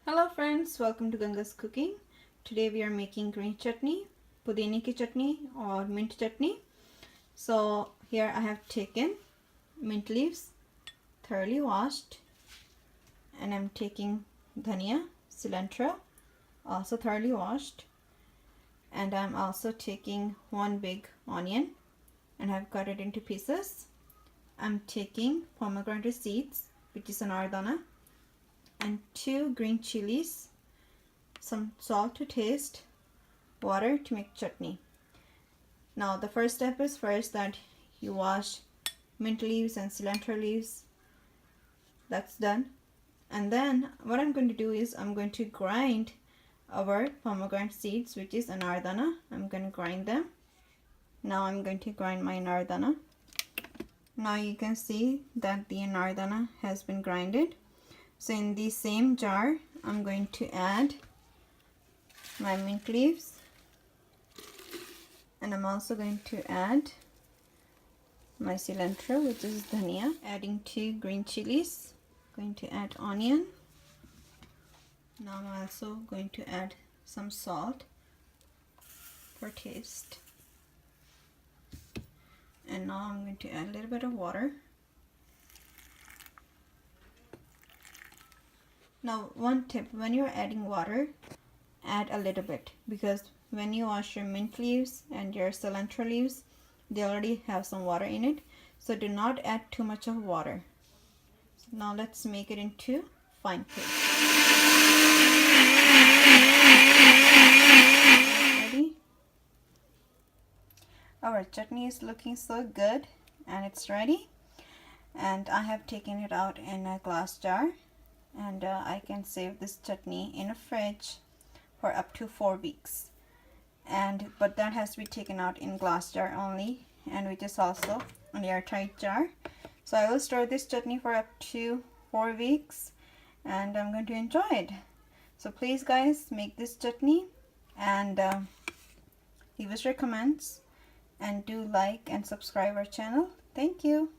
Hello friends, welcome to Ganga's Cooking. Today we are making green chutney, pudina ki chutney or mint chutney. So here I have taken mint leaves, thoroughly washed, and I'm taking dhania, cilantro, also thoroughly washed, and I'm also taking one big onion and I've cut it into pieces. I'm taking pomegranate seeds, which is an ardana, and 2 green chilies, some salt to taste, water to make chutney. Now the first step is that you wash mint leaves and cilantro leaves. That's done. And then what I'm going to do is I'm going to grind our pomegranate seeds, which is an ardana. I'm going to grind them. Now I'm going to grind my nardana. Now you can see that the nardana has been grinded. So in the same jar, I'm going to add my mint leaves, and I'm also going to add my cilantro, which is dhania, adding 2 green chilies, going to add onion. Now I'm also going to add some salt for taste, and now I'm going to add a little bit of water. Now one tip, when you're adding water, add a little bit, because when you wash your mint leaves and your cilantro leaves, they already have some water in it, so do not add too much of water. So now let's make it into fine paste. Ready? Our chutney is looking so good and it's ready, and I have taken it out in a glass jar, and I can save this chutney in a fridge for up to 4 weeks, but that has to be taken out in glass jar only, and which is also an airtight jar. So I will store this chutney for up to 4 weeks, and I'm going to enjoy it. So please guys, make this chutney and leave us your comments, and do like and subscribe our channel. Thank you.